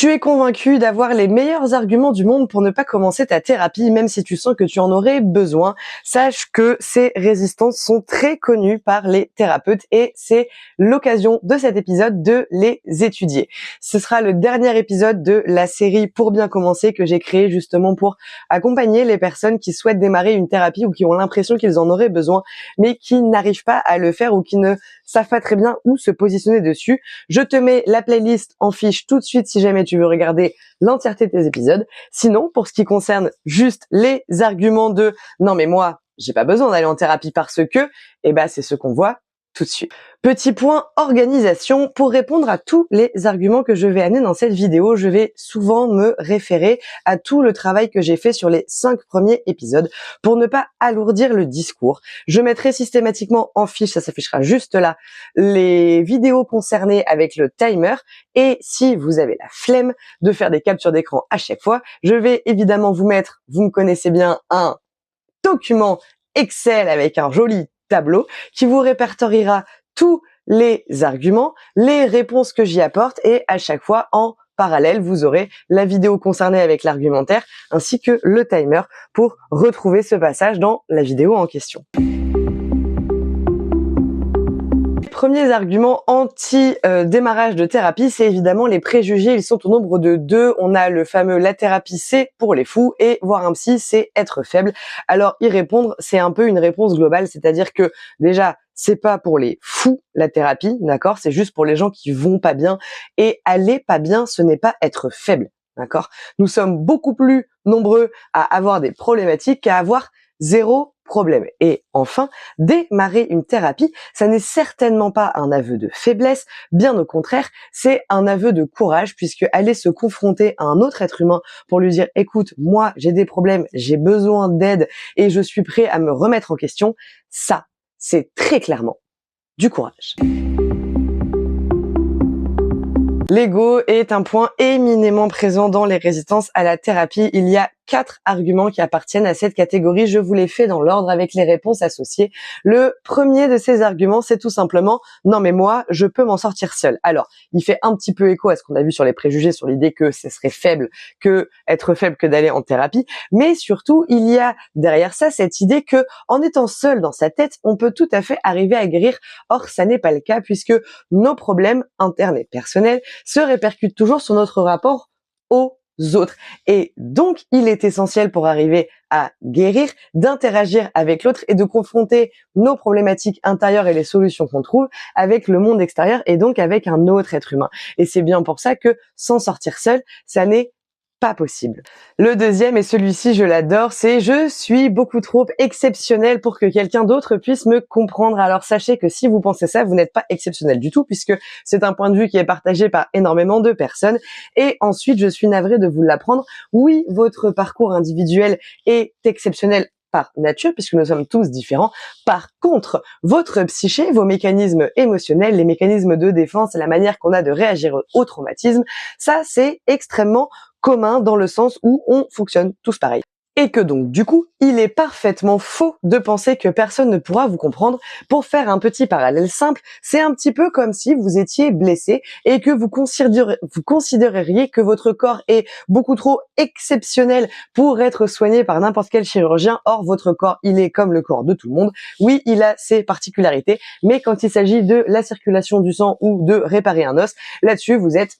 Tu es convaincu d'avoir les meilleurs arguments du monde pour ne pas commencer ta thérapie, même si tu sens que tu en aurais besoin. Sache que ces résistances sont très connues par les thérapeutes et c'est l'occasion de cet épisode de les étudier. Ce sera le dernier épisode de la série Pour bien commencer que j'ai créé justement pour accompagner les personnes qui souhaitent démarrer une thérapie ou qui ont l'impression qu'ils en auraient besoin, mais qui n'arrivent pas à le faire ou qui ne savent pas très bien où se positionner dessus. Je te mets la playlist en fiche tout de suite si jamais tu veux regarder l'entièreté de tes épisodes. Sinon, pour ce qui concerne juste les arguments de « non mais moi, j'ai pas besoin d'aller en thérapie parce que », c'est ce qu'on voit tout de suite. Petit point organisation, pour répondre à tous les arguments que je vais amener dans cette vidéo, je vais souvent me référer à tout le travail que j'ai fait sur les 5 premiers épisodes pour ne pas alourdir le discours. Je mettrai systématiquement en fiche, ça s'affichera juste là, les vidéos concernées avec le timer et si vous avez la flemme de faire des captures d'écran à chaque fois, je vais évidemment vous mettre, vous me connaissez bien, un document Excel avec un joli tableau qui vous répertoriera tous les arguments, les réponses que j'y apporte et à chaque fois en parallèle, vous aurez la vidéo concernée avec l'argumentaire ainsi que le timer pour retrouver ce passage dans la vidéo en question. Premiers arguments anti-démarrage de thérapie, c'est évidemment les préjugés. Ils sont au nombre de 2. On a le fameux « la thérapie, c'est pour les fous » et « voir un psy, c'est être faible ». Alors, y répondre, c'est un peu une réponse globale, c'est-à-dire que déjà, c'est pas pour les fous la thérapie, d'accord? C'est juste pour les gens qui vont pas bien. Et aller pas bien, ce n'est pas être faible, d'accord? Nous sommes beaucoup plus nombreux à avoir des problématiques qu'à avoir zéro problème. Et enfin, démarrer une thérapie, ça n'est certainement pas un aveu de faiblesse, bien au contraire, c'est un aveu de courage puisque aller se confronter à un autre être humain pour lui dire « écoute, moi j'ai des problèmes, j'ai besoin d'aide et je suis prêt à me remettre en question », ça, c'est très clairement du courage. L'ego est un point éminemment présent dans les résistances à la thérapie. Il y a 4 arguments qui appartiennent à cette catégorie. Je vous les fais dans l'ordre avec les réponses associées. Le premier de ces arguments, c'est tout simplement « non mais moi, je peux m'en sortir seul ». Alors, il fait un petit peu écho à ce qu'on a vu sur les préjugés, sur l'idée que ce serait être faible que d'aller en thérapie. Mais surtout, il y a derrière ça cette idée que en étant seul dans sa tête, on peut tout à fait arriver à guérir. Or, ça n'est pas le cas puisque nos problèmes internes et personnels se répercutent toujours sur notre rapport aux autres. Et donc, il est essentiel pour arriver à guérir, d'interagir avec l'autre et de confronter nos problématiques intérieures et les solutions qu'on trouve avec le monde extérieur et donc avec un autre être humain. Et c'est bien pour ça que s'en sortir seul, ça n'est pas possible. Le deuxième, et celui-ci je l'adore, c'est « je suis beaucoup trop exceptionnel pour que quelqu'un d'autre puisse me comprendre ». Alors sachez que si vous pensez ça, vous n'êtes pas exceptionnel du tout puisque c'est un point de vue qui est partagé par énormément de personnes. Et ensuite, je suis navrée de vous l'apprendre, oui, votre parcours individuel est exceptionnel par nature, puisque nous sommes tous différents. Par contre, votre psyché, vos mécanismes émotionnels, les mécanismes de défense, la manière qu'on a de réagir au traumatisme, ça c'est extrêmement commun dans le sens où on fonctionne tous pareil. Et que donc, du coup, il est parfaitement faux de penser que personne ne pourra vous comprendre. Pour faire un petit parallèle simple, c'est un petit peu comme si vous étiez blessé et que vous considéreriez que votre corps est beaucoup trop exceptionnel pour être soigné par n'importe quel chirurgien. Or, votre corps, il est comme le corps de tout le monde. Oui, il a ses particularités, mais quand il s'agit de la circulation du sang ou de réparer un os, là-dessus, vous êtes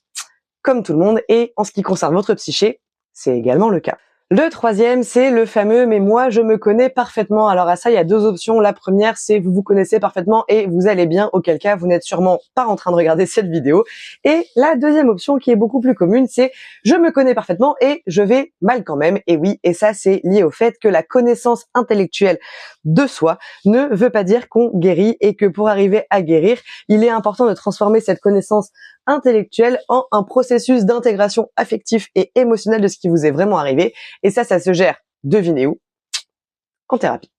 comme tout le monde. Et en ce qui concerne votre psyché, c'est également le cas. Le troisième, c'est le fameux « mais moi, je me connais parfaitement ». Alors à ça, il y a 2 options. La première, c'est vous vous connaissez parfaitement et vous allez bien, auquel cas, vous n'êtes sûrement pas en train de regarder cette vidéo. Et la deuxième option, qui est beaucoup plus commune, c'est « je me connais parfaitement et je vais mal quand même ». Et oui, et ça, c'est lié au fait que la connaissance intellectuelle de soi ne veut pas dire qu'on guérit et que pour arriver à guérir, il est important de transformer cette connaissance intellectuelle en un processus d'intégration affectif et émotionnel de ce qui vous est vraiment arrivé. Et ça se gère, devinez où? En thérapie.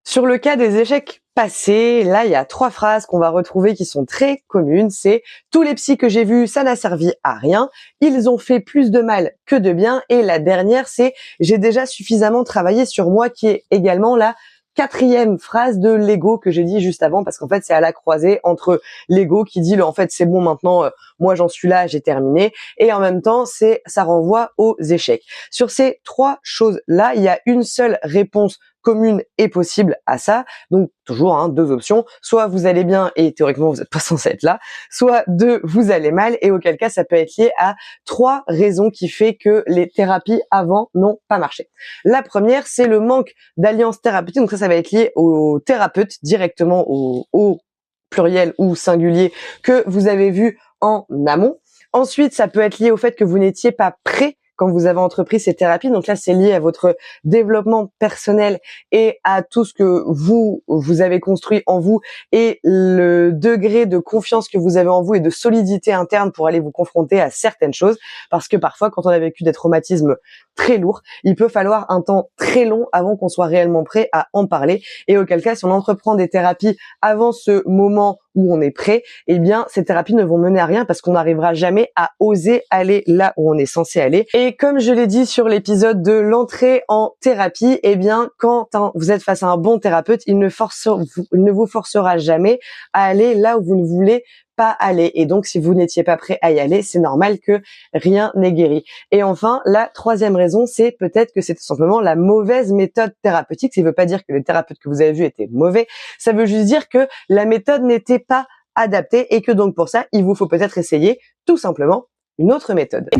Sur le cas des échecs passés, là, il y a 3 phrases qu'on va retrouver qui sont très communes. C'est « tous les psys que j'ai vus, ça n'a servi à rien. Ils ont fait plus de mal que de bien. » Et la dernière, c'est « j'ai déjà suffisamment travaillé sur moi » qui est également la quatrième phrase de l'ego que j'ai dit juste avant, parce qu'en fait c'est à la croisée entre l'ego qui dit en fait c'est bon maintenant, moi j'en suis là, j'ai terminé, et en même temps ça renvoie aux échecs. Sur ces trois choses là, il y a une seule réponse commune et possible à ça. Donc toujours deux options, soit vous allez bien et théoriquement vous n'êtes pas censé être là, soit deux, vous allez mal, et auquel cas ça peut être lié à trois raisons qui fait que les thérapies avant n'ont pas marché. La première, c'est le manque d'alliance thérapeutique. Donc ça va être lié au thérapeute directement, au pluriel ou singulier que vous avez vu en amont. Ensuite, ça peut être lié au fait que vous n'étiez pas prêt quand vous avez entrepris ces thérapies. Donc là, c'est lié à votre développement personnel et à tout ce que vous avez construit en vous et le degré de confiance que vous avez en vous et de solidité interne pour aller vous confronter à certaines choses. Parce que parfois, quand on a vécu des traumatismes très lourds, il peut falloir un temps très long avant qu'on soit réellement prêt à en parler. Et auquel cas, si on entreprend des thérapies avant ce moment où on est prêt, eh bien, ces thérapies ne vont mener à rien parce qu'on n'arrivera jamais à oser aller là où on est censé aller. Et comme je l'ai dit sur l'épisode de l'entrée en thérapie, eh bien, quand vous êtes face à un bon thérapeute, il ne vous forcera jamais à aller là où vous ne voulez pas aller. Et donc, si vous n'étiez pas prêt à y aller, c'est normal que rien n'est guéri. Et enfin, la troisième raison, c'est peut-être que c'est tout simplement la mauvaise méthode thérapeutique. Ça ne veut pas dire que le thérapeute que vous avez vu était mauvais. Ça veut juste dire que la méthode n'était pas adaptée et que donc pour ça, il vous faut peut-être essayer tout simplement une autre méthode.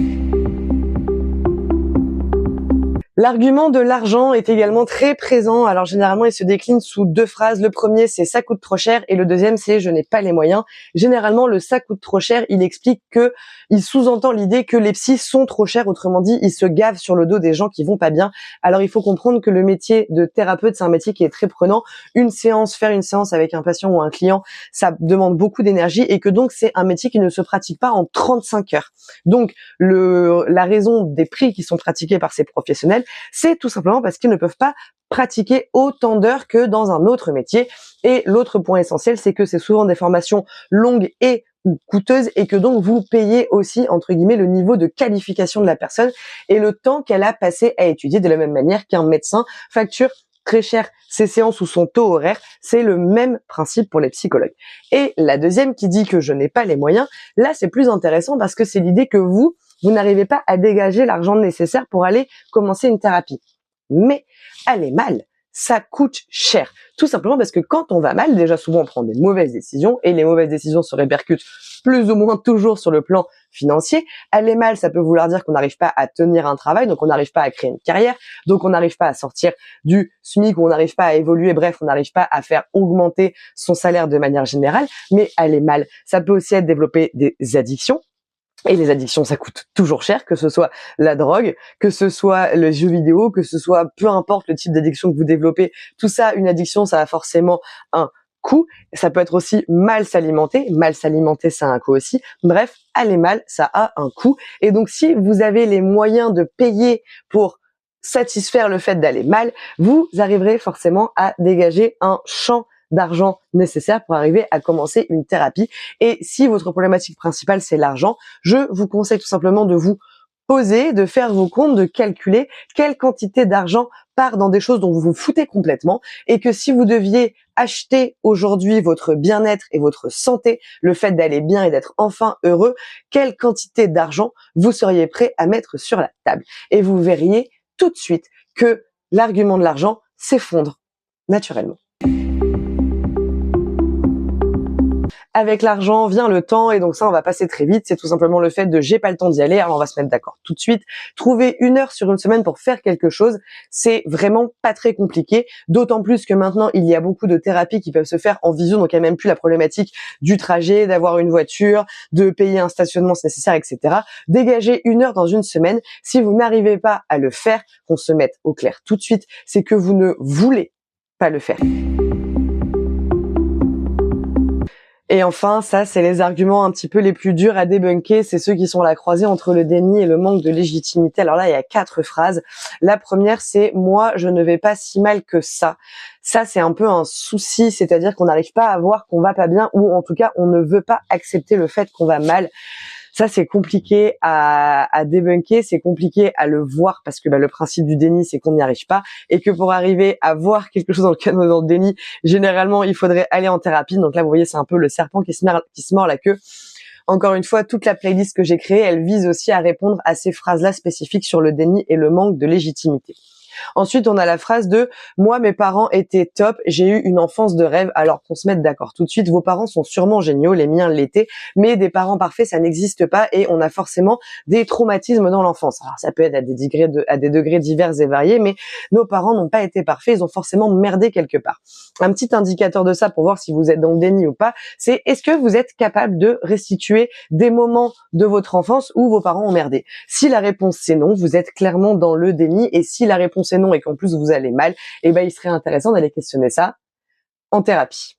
L'argument de l'argent est également très présent. Alors généralement, il se décline sous deux phrases. Le premier, c'est ça coûte trop cher, et le deuxième, c'est je n'ai pas les moyens. Généralement, le ça coûte trop cher, il explique que il sous-entend l'idée que les psys sont trop chers. Autrement dit, ils se gavent sur le dos des gens qui vont pas bien. Alors il faut comprendre que le métier de thérapeute, c'est un métier qui est très prenant. Faire une séance avec un patient ou un client, ça demande beaucoup d'énergie et que donc c'est un métier qui ne se pratique pas en 35 heures. Donc la raison des prix qui sont pratiqués par ces professionnels, c'est tout simplement parce qu'ils ne peuvent pas pratiquer autant d'heures que dans un autre métier. Et l'autre point essentiel, c'est que c'est souvent des formations longues et ou coûteuses et que donc vous payez aussi, entre guillemets, le niveau de qualification de la personne et le temps qu'elle a passé à étudier, de la même manière qu'un médecin facture très cher ses séances ou son taux horaire. C'est le même principe pour les psychologues. Et la deuxième qui dit que je n'ai pas les moyens, là c'est plus intéressant parce que c'est l'idée que vous n'arrivez pas à dégager l'argent nécessaire pour aller commencer une thérapie. Mais aller mal, ça coûte cher. Tout simplement parce que quand on va mal, déjà souvent on prend des mauvaises décisions et les mauvaises décisions se répercutent plus ou moins toujours sur le plan financier. Aller mal, ça peut vouloir dire qu'on n'arrive pas à tenir un travail, donc on n'arrive pas à créer une carrière, donc on n'arrive pas à sortir du SMIC, ou on n'arrive pas à évoluer, bref, on n'arrive pas à faire augmenter son salaire de manière générale. Mais aller mal, ça peut aussi être développer des addictions. Et les addictions, ça coûte toujours cher, que ce soit la drogue, que ce soit le jeu vidéo, que ce soit peu importe le type d'addiction que vous développez. Tout ça, une addiction, ça a forcément un coût. Ça peut être aussi mal s'alimenter. Mal s'alimenter, ça a un coût aussi. Bref, aller mal, ça a un coût. Et donc, si vous avez les moyens de payer pour satisfaire le fait d'aller mal, vous arriverez forcément à dégager un champ d'argent nécessaire pour arriver à commencer une thérapie. Et si votre problématique principale c'est l'argent, je vous conseille tout simplement de vous poser, de faire vos comptes, de calculer quelle quantité d'argent part dans des choses dont vous vous foutez complètement, et que si vous deviez acheter aujourd'hui votre bien-être et votre santé, le fait d'aller bien et d'être enfin heureux, quelle quantité d'argent vous seriez prêt à mettre sur la table. Et vous verriez tout de suite que l'argument de l'argent s'effondre naturellement. Avec l'argent vient le temps, et donc ça on va passer très vite. C'est tout simplement le fait de j'ai pas le temps d'y aller, alors on va se mettre d'accord tout de suite. Trouver 1 heure sur une semaine pour faire quelque chose, c'est vraiment pas très compliqué, d'autant plus que maintenant il y a beaucoup de thérapies qui peuvent se faire en visio, donc il n'y a même plus la problématique du trajet, d'avoir une voiture, de payer un stationnement si nécessaire, etc. Dégager 1 heure dans une semaine. Si vous n'arrivez pas à le faire, qu'on se mette au clair tout de suite, c'est que vous ne voulez pas le faire. Et enfin, ça, c'est les arguments un petit peu les plus durs à débunker. C'est ceux qui sont à la croisée entre le déni et le manque de légitimité. Alors là, il y a 4 phrases. La première, c'est « moi, je ne vais pas si mal que ça ». Ça, c'est un peu un souci, c'est-à-dire qu'on n'arrive pas à voir qu'on va pas bien, ou en tout cas, on ne veut pas accepter le fait qu'on va mal. Ça, c'est compliqué à débunker, c'est compliqué à le voir parce que le principe du déni, c'est qu'on n'y arrive pas et que pour arriver à voir quelque chose dans le déni, généralement, il faudrait aller en thérapie. Donc là, vous voyez, c'est un peu le serpent qui se mord la queue. Encore une fois, toute la playlist que j'ai créée, elle vise aussi à répondre à ces phrases-là spécifiques sur le déni et le manque de légitimité. Ensuite, on a la phrase de « Moi, mes parents étaient top, j'ai eu une enfance de rêve. » Alors qu'on se mette d'accord tout de suite, vos parents sont sûrement géniaux, les miens l'étaient, mais des parents parfaits, ça n'existe pas et on a forcément des traumatismes dans l'enfance. Alors ça peut être à des degrés divers et variés, mais nos parents n'ont pas été parfaits, ils ont forcément merdé quelque part. Un petit indicateur de ça pour voir si vous êtes dans le déni ou pas, c'est est-ce que vous êtes capable de restituer des moments de votre enfance où vos parents ont merdé? Si la réponse c'est non, vous êtes clairement dans le déni, et si la réponse est non et qu'en plus vous allez mal, il serait intéressant d'aller questionner ça en thérapie.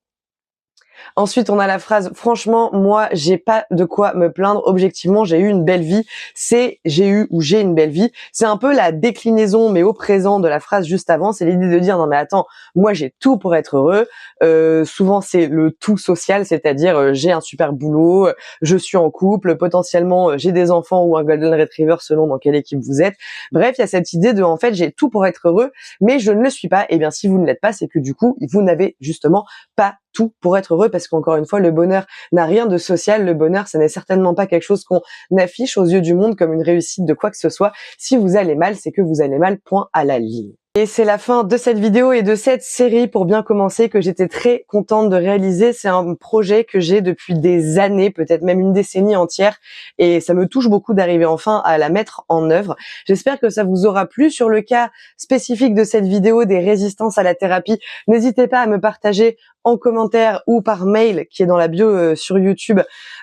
Ensuite, on a la phrase « Franchement, moi, j'ai pas de quoi me plaindre. Objectivement, j'ai eu une belle vie. » C'est « j'ai eu » ou « j'ai une belle vie ». C'est un peu la déclinaison, mais au présent, de la phrase juste avant. C'est l'idée de dire « Non, mais attends, moi, j'ai tout pour être heureux. » Souvent, c'est le tout social, c'est-à-dire j'ai un super boulot, je suis en couple, potentiellement, j'ai des enfants ou un golden retriever selon dans quelle équipe vous êtes. Bref, il y a cette idée de « En fait, j'ai tout pour être heureux, mais je ne le suis pas. » Eh bien, si vous ne l'êtes pas, c'est que du coup, vous n'avez justement pas tout pour être heureux, parce qu'encore une fois, le bonheur n'a rien de social. Le bonheur, ce n'est certainement pas quelque chose qu'on affiche aux yeux du monde comme une réussite de quoi que ce soit. Si vous allez mal, c'est que vous allez mal, point à la ligne. Et c'est la fin de cette vidéo et de cette série, pour bien commencer, que j'étais très contente de réaliser. C'est un projet que j'ai depuis des années, peut-être même une décennie entière, et ça me touche beaucoup d'arriver enfin à la mettre en œuvre. J'espère que ça vous aura plu. Sur le cas spécifique de cette vidéo des résistances à la thérapie, n'hésitez pas à me partager en commentaire ou par mail qui est dans la bio sur YouTube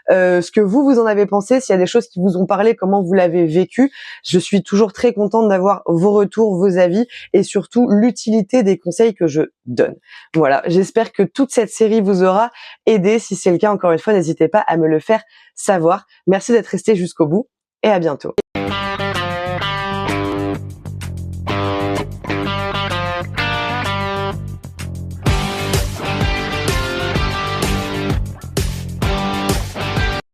ce que vous en avez pensé, s'il y a des choses qui vous ont parlé, comment vous l'avez vécu. Je suis toujours très contente d'avoir vos retours, vos avis et surtout l'utilité des conseils que je donne. Voilà, j'espère que toute cette série vous aura aidé. Si c'est le cas, encore une fois, n'hésitez pas à me le faire savoir. Merci d'être resté jusqu'au bout et à bientôt.